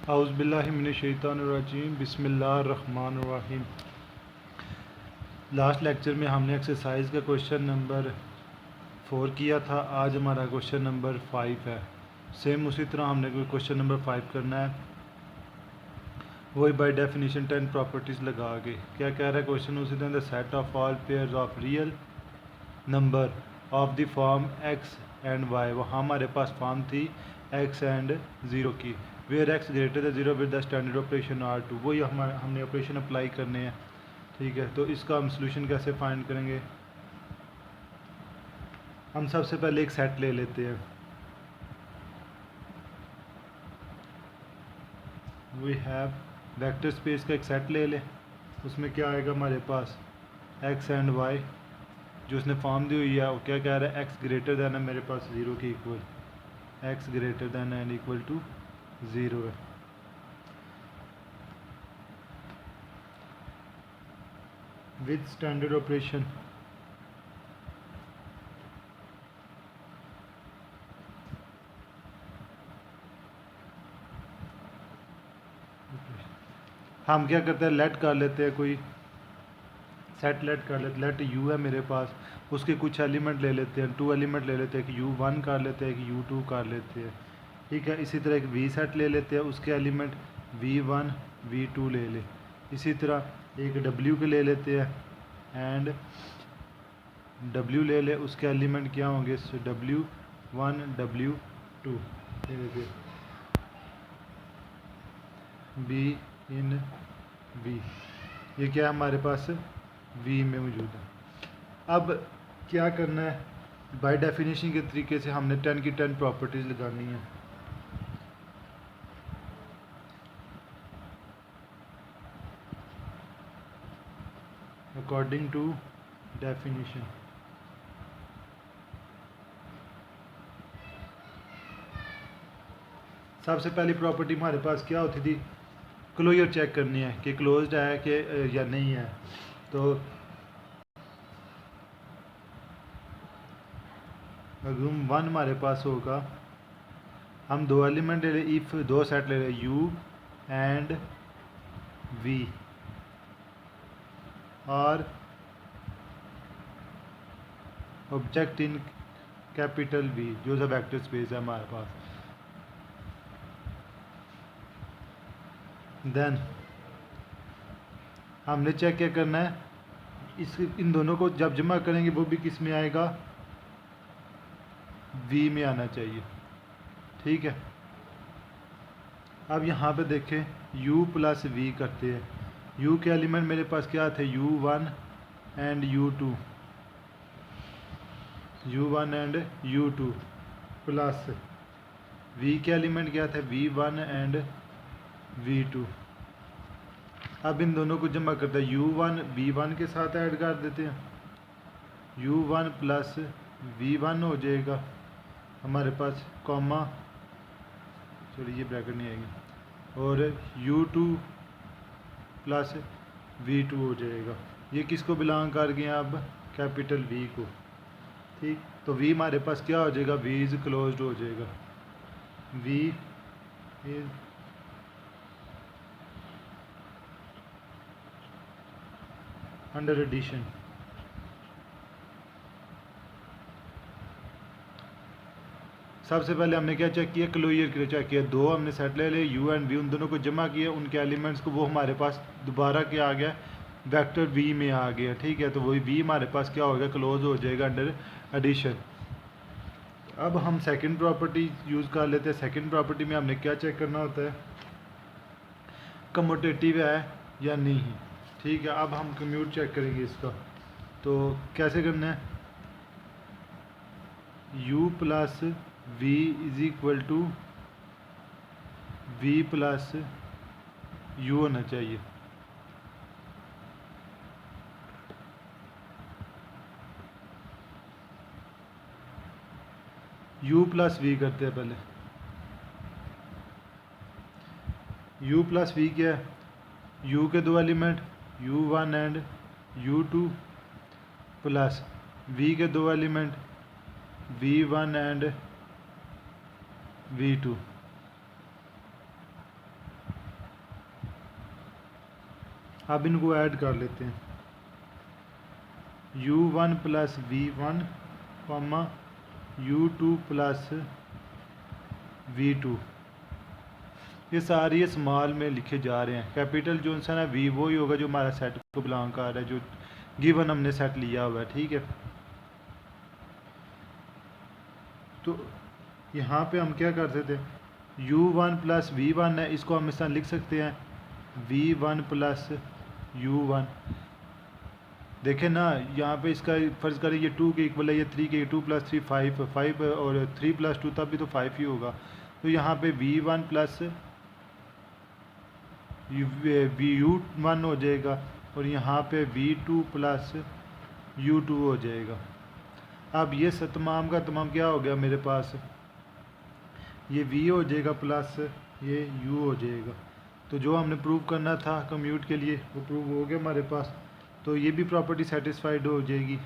औज़ुबिल्लाहिमिनश्शैतानिर्रजीम बिस्मिल्लाहिर्रहमानिर्रहीम। Last lecture में हमने एक्सरसाइज का क्वेश्चन नंबर 4 किया था। आज हमारा क्वेश्चन नंबर 5 है। सेम उसी तरह हमने क्वेश्चन नंबर 5 करना है, वही बाय डेफिनेशन 10 प्रॉपर्टीज़ लगा के। क्या कह रहा है क्वेश्चन उसी तरह, the set of all pairs of real number of the form x and y. वहाँ हमारे पास फॉर्म थी एक्स एंड ज़ीरो की, where x greater than zero with the standard operation R two. वही हमने ऑपरेशन अप्लाई करने हैं। ठीक है, तो इसका हम सोल्यूशन कैसे फाइंड करेंगे? हम सबसे पहले एक सेट ले लेते हैं। वी हैव वेक्टर स्पेस का एक सेट ले लें। उसमें क्या आएगा हमारे पास, एक्स एंड वाई जो उसने फॉर्म दी हुई है। वो क्या कह रहा है, एक्स ग्रेटर दैन है मेरे पास ज़ीरो के equal, x greater than and equal to zero है। विद स्टैंडर्ड ऑपरेशन हम क्या करते हैं, लेट कर लेते हैं, कोई सेट लेट कर लेते। लेट यू है मेरे पास, उसके कुछ एलिमेंट ले लेते हैं, 2 एलिमेंट ले लेते हैं, एक u1 कर लेते हैं, एक u2 कर लेते हैं। ठीक है, इसी तरह एक वी सेट ले लेते हैं, उसके एलिमेंट v1 v2 ले लें। इसी तरह एक w के ले लेते हैं एंड w ले लें, उसके एलिमेंट क्या होंगे, w1 w2 ले लेते हैं, b इन v। ये क्या है हमारे पास v में मौजूद है। अब क्या करना है, बाय डेफिनेशन के तरीके से हमने 10 की 10 प्रॉपर्टीज़ लगानी है। अकॉर्डिंग टू डेफिनेशन सबसे पहली प्रॉपर्टी हमारे पास क्या होती थी, क्लोजर चेक करनी है कि क्लोज्ड है कि या नहीं है। तो अगर 1 हमारे पास होगा, हम 2 एलिमेंट ले लें, इफ़ 2 सेट ले लें u एंड v और ऑब्जेक्ट इन कैपिटल V जो सा वेक्टर स्पेस है हमारे पास। देन हमने चेक क्या करना है, इन दोनों को जब जमा करेंगे वो भी किस में आएगा, V में आना चाहिए। ठीक है, अब यहाँ पे देखें u प्लस v करते हैं। u के एलिमेंट मेरे पास क्या थे, u1 and u2 plus v के एलिमेंट क्या थे, v1 एंड v2। अब इन दोनों को जमा करते हैं, u1 v1 के साथ ऐड कर देते हैं, u1 प्लस v1 हो जाएगा हमारे पास, कॉमा चलिए ये ब्रैकेट नहीं आएगी, और u2 प्लस v2 हो जाएगा। ये किसको बिलोंग कर गया, अब कैपिटल V को। ठीक, तो V हमारे पास क्या हो जाएगा, V इज़ क्लोज्ड हो जाएगा, V इज अंडर एडिशन। सबसे पहले हमने क्या चेक किया, क्लोजर के लिए चेक किया। 2 हमने सेट ले लिए, u एंड v, उन दोनों को जमा किया, उनके एलिमेंट्स को, वो हमारे पास दोबारा क्या आ गया, वेक्टर v में आ गया। ठीक है, तो वही v हमारे पास क्या होगा, क्लोज हो जाएगा अंडर एडिशन। अब हम सेकंड प्रॉपर्टी यूज़ कर लेते हैं। सेकंड प्रॉपर्टी में हमने क्या चेक करना होता है, कम्यूटेटिव है या नहीं। ठीक है, अब हम कम्यूट चेक करेंगे इसका। तो कैसे करना है, u plus v is equal to v plus u होना चाहिए। u प्लस v करते हैं पहले। u प्लस v क्या है, u के 2 element u1 and u2 plus v के 2 एलिमेंट v1 एंड v2। अब इनको ऐड कर लेते हैं, u1 plus v1 comma u2 plus v2, ये सारी स्मॉल में लिखे जा रहे हैं। कैपिटल जो सा ना वी वो ही होगा जो हमारा सेट को बिलोंग कर रहा है, जो गिवन हमने सेट लिया हुआ है, ठीक है। तो यहाँ पे हम क्या कर सकते हैं, u1 प्लस v1 है, इसको हम इस तरह लिख सकते हैं v1 प्लस u1। देखें ना यहाँ पे इसका फर्ज करें ये 2 के इक्वल है, ये 3 के, 2 प्लस 3 5 5 और 3 प्लस 2 तब भी तो 5 ही होगा। तो यहाँ पे v1 प्लस u1 हो जाएगा और यहाँ पे v2 प्लस u2 हो जाएगा। अब ये तमाम का तमाम क्या हो गया मेरे पास, ये v हो जाएगा प्लस ये u हो जाएगा। तो जो हमने प्रूव करना था कम्यूट के लिए वो प्रूव हो गया हमारे पास, तो ये भी प्रॉपर्टी सेटिस्फाइड हो जाएगी।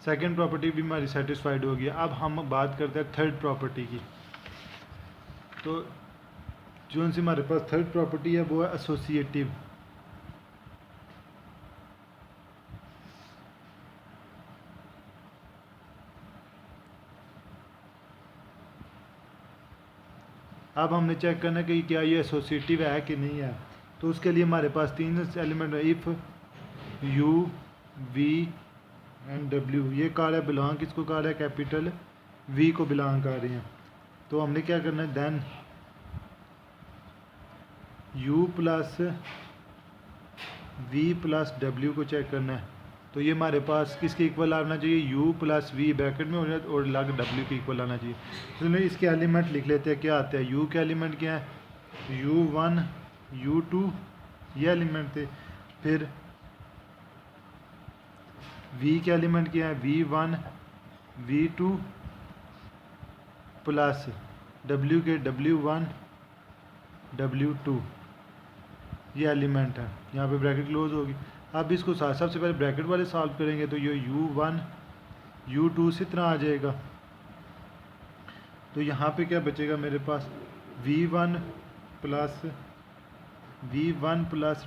सेकंड प्रॉपर्टी भी हमारी सेटिस्फाइड हो गई। अब हम बात करते हैं थर्ड प्रॉपर्टी की। तो जो सी हमारे पास थर्ड प्रॉपर्टी है वो है एसोसिएटिव। अब हमने चेक करना है कि क्या ये एसोसिएटिव है कि नहीं है। तो उसके लिए हमारे पास तीन एलिमेंट है, इफ़ यू वी एंड डब्ल्यू। ये कह रहा है बिलोंग किसको कह रहा है, कैपिटल वी को बिलोंग कर रहे हैं। तो हमने क्या करना है, then u plus v plus डब्ल्यू को चेक करना है। तो ये हमारे पास किसके इक्वल आना चाहिए, u प्लस वी ब्रैकेट में होना और लग w के इक्वल आना चाहिए। तो इसके एलिमेंट लिख लेते हैं, क्या आते हैं, u के एलिमेंट क्या है, u1 u2 ये एलिमेंट थे। फिर v के एलिमेंट क्या है, v1 v2 प्लस w के w1 w2 ये एलिमेंट है। यहाँ पे ब्रैकेट क्लोज होगी। अब इसको सबसे पहले ब्रैकेट वाले सॉल्व करेंगे तो ये u1 u2 इसी तरह आ जाएगा। तो यहाँ पे क्या बचेगा मेरे पास, v1 plus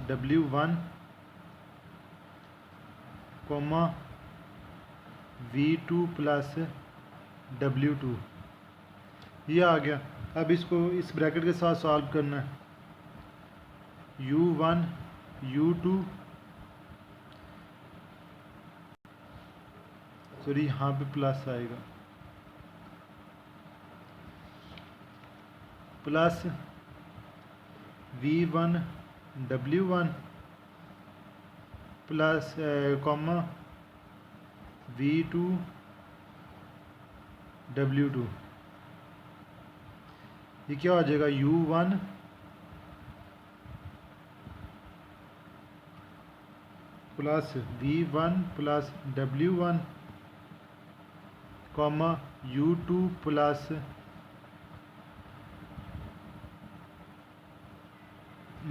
w1 comma v2 plus w2 ये आ गया। अब इसको इस ब्रैकेट के साथ सॉल्व करना है, u1 u2 सॉरी यहाँ पे प्लस आएगा, plus v1 w1 plus comma v2 w2। ये क्या हो जाएगा, u1 plus v1 plus w1 comma u2 plus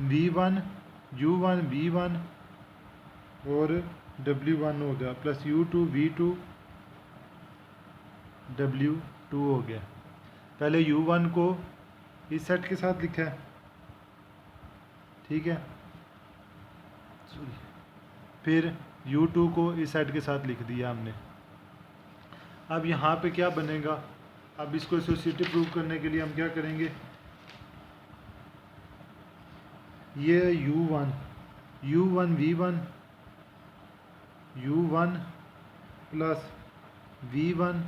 v1 u1 v1 और w1 हो गया, प्लस u2 v2 w2 हो गया। पहले u1 को इस सेट के साथ लिखा है, ठीक है, फिर u2 को इस सेट के साथ लिख दिया हमने। अब यहाँ पे क्या बनेगा, अब इसको एसोसिएटिव प्रूव करने के लिए हम क्या करेंगे, ये u1 v1 u1 plus v1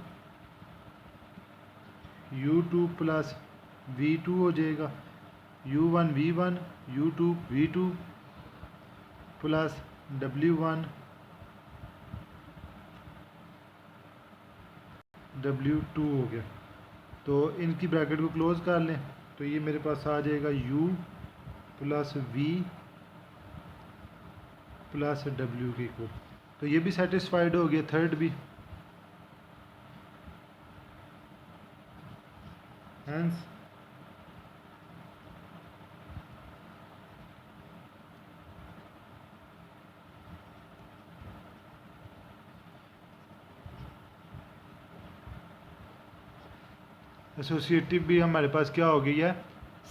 u2 plus v2 हो जाएगा, u1 v1 u2 v2 plus w1 w2 हो गया। तो इनकी ब्रैकेट को क्लोज कर लें तो ये मेरे पास आ जाएगा u plus v plus w के इक्वल। तो ये भी सेटिस्फाइड हो गया, थर्ड भी। हेंस एसोसिएटिव भी हमारे पास क्या हो गई है,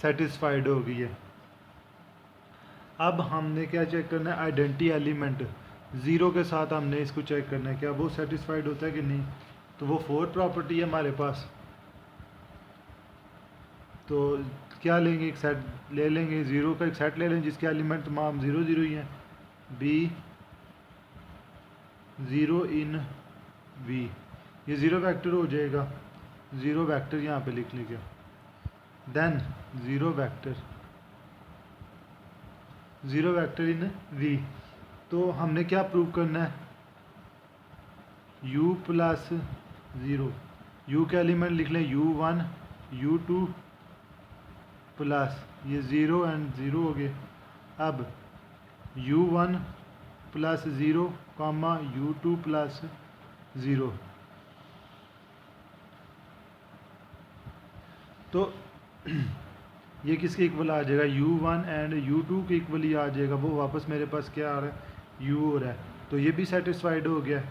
सेटिस्फाइड हो गई है। अब हमने क्या चेक करना है, आइडेंटिटी एलिमेंट ज़ीरो के साथ हमने इसको चेक करना है क्या वो सेटिस्फाइड होता है कि नहीं। तो वो 4 प्रॉपर्टी है हमारे पास, तो क्या लेंगे, एक सेट ले लेंगे, ज़ीरो का एक सेट ले लेंगे जिसके एलिमेंट तमाम ज़ीरो ज़ीरो ही हैं। बी ज़ीरो इन वी, ये ज़ीरो वेक्टर हो जाएगा, ज़ीरो वेक्टर यहाँ पे लिख लीजिए। Then zero vector in v. तो हमने क्या प्रूव करना है, u प्लस ज़ीरो, u के एलिमेंट लिख लें u1 u2 प्लस ये ज़ीरो एंड ज़ीरो हो गए। अब u1 plus zero comma u2 plus zero, तो ये किसके इक्वल आ जाएगा, u1 एंड u2 के इक्वल ही आ जाएगा। वो वापस मेरे पास क्या आ रहा है, u हो रहा है, तो ये भी सेटिस्फाइड हो गया।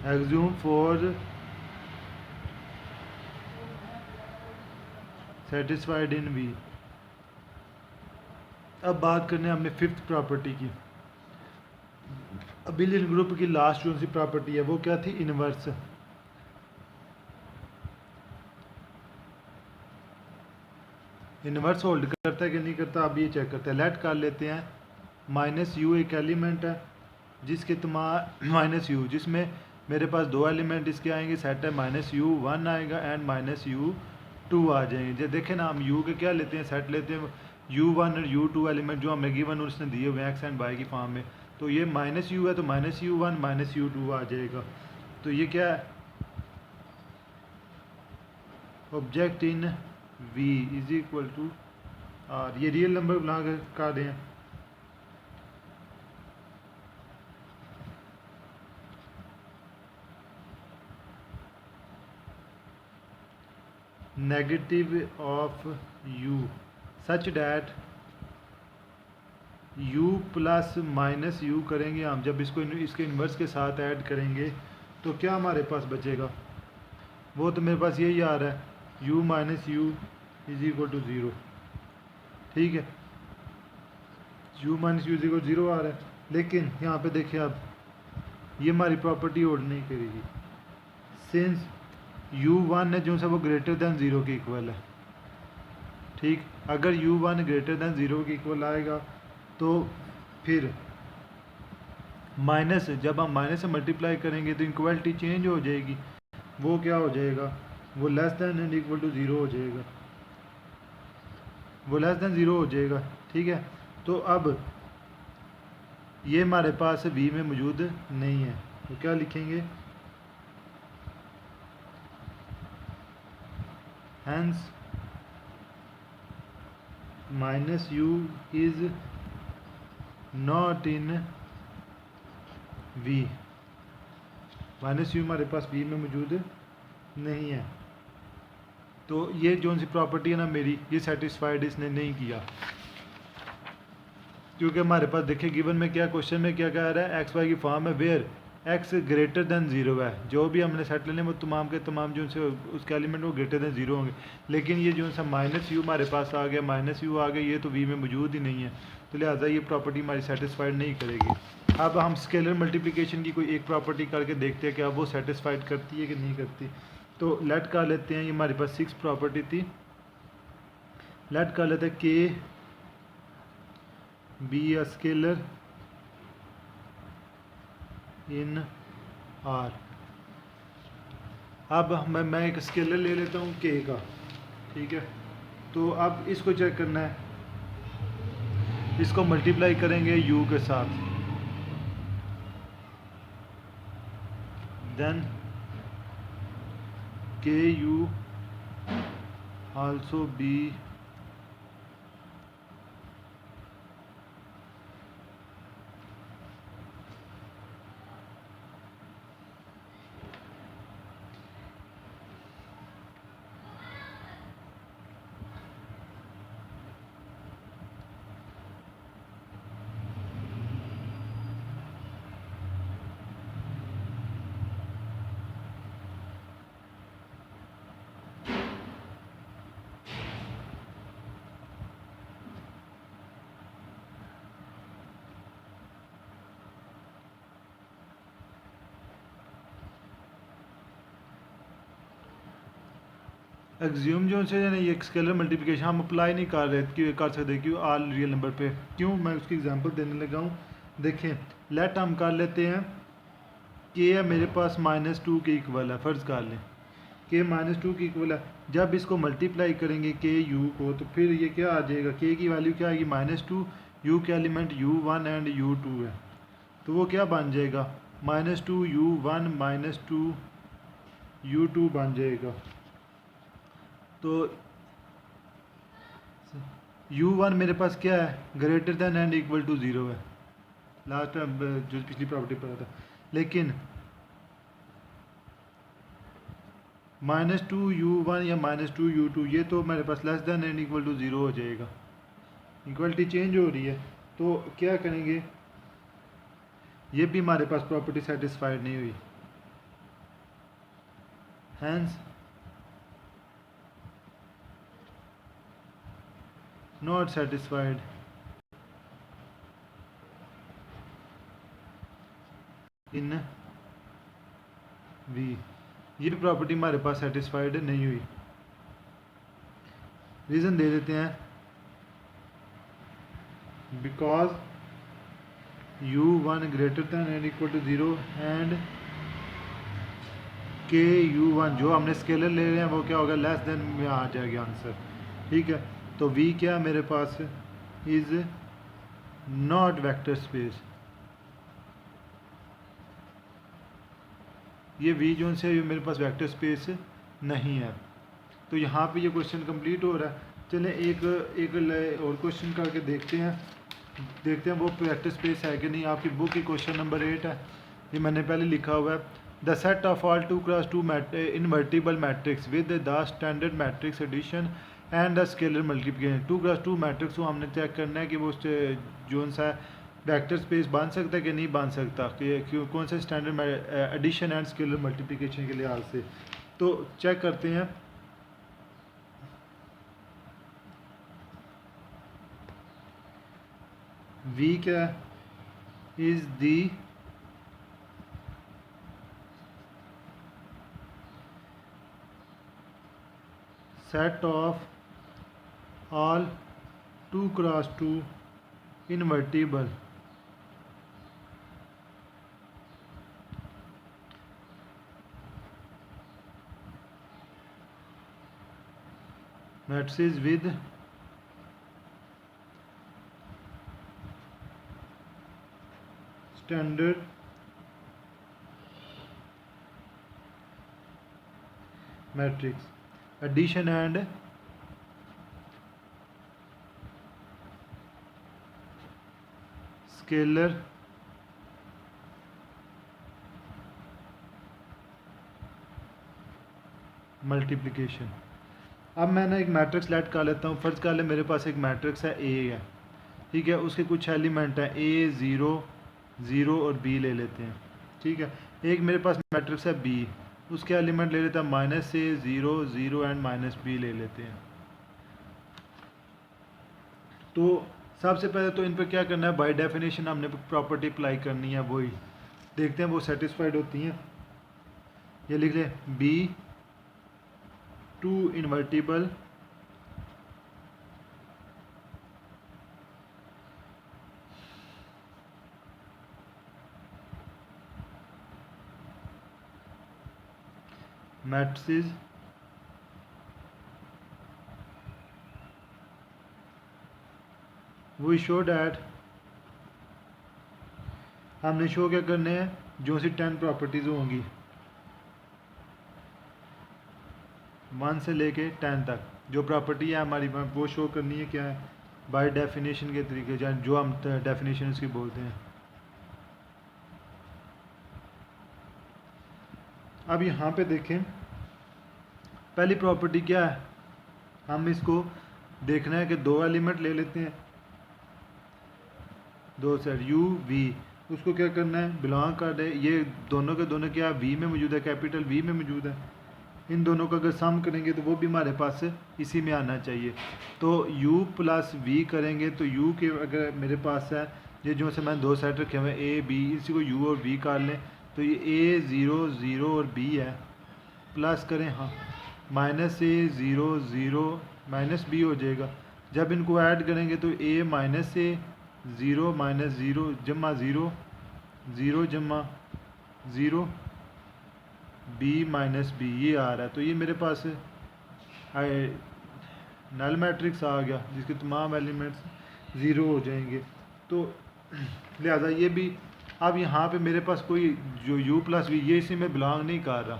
एग्ज्यूम फॉर सेटिस्फाइड इन वी। अब बात करने हमने फिफ्थ प्रॉपर्टी की। अबिलियन ग्रुप की लास्ट जो सी प्रॉपर्टी है वो क्या थी, इनवर्स। इनवर्स होल्ड करता है कि नहीं करता, अब ये चेक करते हैं। लेट कर लेते हैं माइनस यू एक एलिमेंट है जिसके तमाम माइनस यू, जिसमें मेरे पास दो एलिमेंट इसके आएंगे, सेट है -u1 आएगा एंड -u2 आ जाएंगे। जब देखें ना हम u के क्या लेते हैं, सेट लेते हैं u1 और u2 एलिमेंट जो हमें गिवन उसने दिए हुए हैं एक्स एंड वाई की फॉर्म में। तो ये -u है तो -u1 -u2 आ जाएगा। तो ये क्या है, object in v is equal to R. ये रियल नंबर बना कर दें, negative of u such that u plus minus u करेंगे हम, जब इसको इसके इन्वर्स के साथ ऐड करेंगे तो क्या हमारे पास बचेगा, वो तो मेरे पास यही आ रहा है u minus u is equal to zero. ठीक है, u minus u is equal zero आ रहा है, लेकिन यहाँ पे देखिए आप ये हमारी प्रॉपर्टी होल्ड नहीं करेगी सिंस u1 है जो सा वो ग्रेटर दैन ज़ीरो के इक्वल है। ठीक, अगर u1 ग्रेटर दैन ज़ीरो के इक्वल आएगा तो फिर माइनस, जब हम माइनस से मल्टीप्लाई करेंगे तो इक्वलिटी चेंज हो जाएगी, वो क्या हो जाएगा, वो less than and equal to zero हो जाएगा, वो लेस दैन ज़ीरो हो जाएगा। ठीक है, तो अब ये हमारे पास v में मौजूद नहीं है, तो क्या लिखेंगे, hence minus u is not in v, minus u हमारे पास v में मौजूद नहीं है। तो ये जो सी प्रॉपर्टी है ना मेरी, ये सेटिस्फाइड इसने नहीं किया, क्योंकि हमारे पास देखिए गिवन में क्या, क्वेश्चन में क्या कह रहा है, एक्स वाई की फॉर्म है where x greater than zero है। जो भी हमने सेट लेने वो तमाम के तमाम जो से उसके एलिमेंट वो ग्रेटर दैन ज़ीरो होंगे, लेकिन ये जो सा माइनस यू हमारे पास आ गया, माइनस यू आ गया, ये तो वी में मौजूद ही नहीं है, तो लिहाजा ये प्रॉपर्टी हमारी सेटिस्फाइड नहीं करेगी। अब हम स्केलर मल्टीप्लिकेशन की कोई एक प्रॉपर्टी करके देखते हैं कि अब वो सेटिस्फाइड करती है कि नहीं करती। तो लेट कर लेते हैं, ये हमारे पास 6 प्रॉपर्टी थी, लेट कर लेते हैं के be a scalar in are. अब मैं एक स्केलर ले लेता हूँ के का, ठीक है, तो अब इसको चेक करना है, इसको मल्टीप्लाई करेंगे u के साथ, देन के यू आल्सो बी एग्ज्यूम जो से यानी ये स्केलर मल्टीप्लिकेशन हम अप्लाई नहीं कर रहे कर सकते क्यों ऑल रियल नंबर पे, क्यों मैं उसकी एग्जांपल देने लगा हूँ। देखें लेट हम कर लेते हैं के है मेरे पास -2 के इक्वल है, फ़र्ज़ कर लें के -2 के इक्वल है। जब इसको मल्टीप्लाई करेंगे के यू को तो फिर ये क्या आ जाएगा, के की वैल्यू क्या आएगी -2, यू के एलिमेंट u1 एंड u2 है तो वो क्या बन जाएगा -2 u1 -2 u2 बन जाएगा। तो u1 मेरे पास क्या है greater than and equal to 0 है, लास्ट टाइम जो पिछली प्रॉपर्टी पर था। लेकिन -2 u1 या -2 u2 ये तो मेरे पास less than and equal to 0 हो जाएगा, इक्वलिटी चेंज हो रही है। तो क्या करेंगे, ये भी हमारे पास प्रॉपर्टी सेटिस्फाइड नहीं हुई, hence not satisfied in v, ये प्रॉपर्टी हमारे पास सेटिस्फाइड नहीं हुई। रीज़न दे देते हैं because u1 greater than and equal to 0 and के u1 जो हमने स्केलर ले रहे हैं वो क्या होगा लेस देन में आ जाएगा आंसर, ठीक है। तो v क्या मेरे पास इज़ नॉट वेक्टर स्पेस, ये v जो से मेरे पास वेक्टर स्पेस नहीं है। तो यहाँ पे ये क्वेश्चन कंप्लीट हो रहा है। चलें एक और क्वेश्चन करके देखते हैं वो वेक्टर स्पेस है कि नहीं। आपकी बुक की क्वेश्चन नंबर 8 है, ये मैंने पहले लिखा हुआ है। The set of all 2x2 invertible matrix with the standard matrix addition and the scalar multiplication. 2x2 matrix को हमने चेक करना है कि वो जो सा वेक्टर स्पेस बन सकता है कि नहीं बन सकता, कि कौन से standard addition and scalar multiplication के लिहाज से। तो चेक करते हैं। v क्या is the set of all 2x2 invertible matrices with standard matrix addition and scalar multiplication. अब मैं ना एक मैट्रिक्स लेट कर लेता हूँ। फ़र्ज़ कर ले मेरे पास एक मैट्रिक्स है ए है, ठीक है, उसके कुछ एलिमेंट हैं ए 0 0 और बी ले लेते हैं, ठीक है। एक मेरे पास मैट्रिक्स है बी, उसके एलिमेंट ले लेते हैं -a 0 0 एंड -b ले लेते हैं। तो सबसे पहले तो इन पर क्या करना है, बाय डेफिनेशन हमने प्रॉपर्टी अप्लाई करनी है, वही देखते हैं वो सेटिस्फाइड होती हैं। ये लिख लें be 2 invertible matrices we show that, हमने शो क्या करने हैं जो सी 10 प्रॉपर्टीज़ होंगी 1 से लेके 10 तक जो प्रॉपर्टी है हमारी वो शो करनी है। क्या है बाय डेफिनेशन के तरीके से जो हम डेफिनेशन इसकी बोलते हैं। अब यहाँ पे देखें पहली प्रॉपर्टी क्या है, हम इसको देखना है कि दो एलिमेंट ले लेते हैं, दो सेट u v, उसको क्या करना है बिलोंग कर दे, ये दोनों के दोनों क्या v में मौजूद है, कैपिटल V में मौजूद है। इन दोनों का अगर सम करेंगे तो वो भी हमारे पास इसी में आना चाहिए। तो u प्लस v करेंगे तो u के अगर मेरे पास है ये जो से मैंने दो सेट रखे हुए a b, इसी को u और v कर लें तो ये a 0 0 और b है, प्लस करें हाँ माइनस ए ज़ीरो ज़ीरो माइनस बी हो जाएगा। जब इनको ऐड करेंगे तो ए माइनस ए ज़ीरो माइनस ज़ीरो जमा ज़ीरो ज़ीरो जमा ज़ीरो बी माइनस बी ये आ रहा है। तो ये मेरे पास नल मैट्रिक्स आ गया जिसके तमाम एलिमेंट्स ज़ीरो हो जाएंगे। तो लिहाजा ये भी अब यहाँ पे मेरे पास कोई जो u प्लस वी ये इसी में बिलोंग नहीं कर रहा,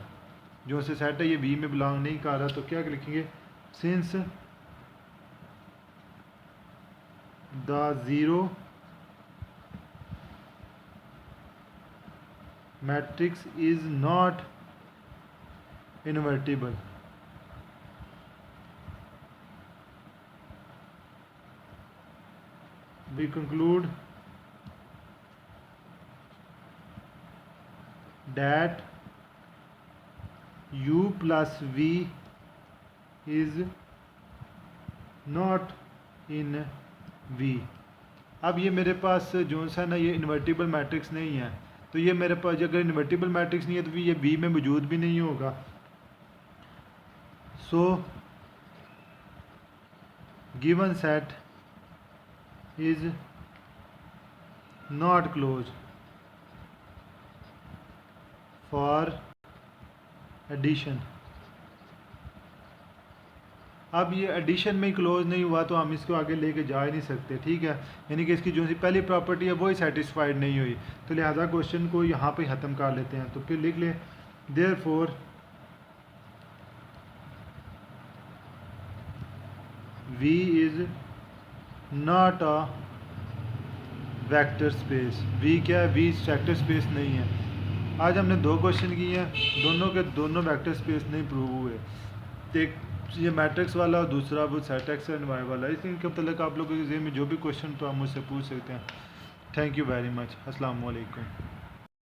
जो से सेट है ये v में बिलोंग नहीं कर रहा। तो क्या लिखेंगे, since the zero matrix is not invertible, we conclude that u plus v is not in v। अब ये मेरे पास जो सा ना ये इन्वर्टिबल मैट्रिक्स नहीं है, तो ये मेरे पास अगर इन्वर्टिबल मैट्रिक्स नहीं है तो ये v में मौजूद भी नहीं होगा। So given set is not closed for addition। अब ये एडिशन में क्लोज नहीं हुआ तो हम इसको आगे लेके जा ही नहीं सकते, ठीक है। यानी कि इसकी जो सी पहली प्रॉपर्टी है वही सेटिस्फाइड नहीं हुई, तो लिहाजा क्वेश्चन को यहाँ पे ख़त्म कर लेते हैं। तो फिर लिख लें therefore V is not a vector space. V क्या है, V वेक्टर स्पेस नहीं है। आज हमने दो क्वेश्चन किए हैं, दोनों के दोनों वेक्टर स्पेस नहीं प्रूव हुए। एक ये मैट्रिक्स वाला और दूसरा वो सेट एक्स एंड वाई वाला। इसके मतलब आप लोगों के ज़हन में जो भी क्वेश्चन तो आप मुझसे पूछ सकते हैं। Thank you very much. अस्सलाम वालेकुम।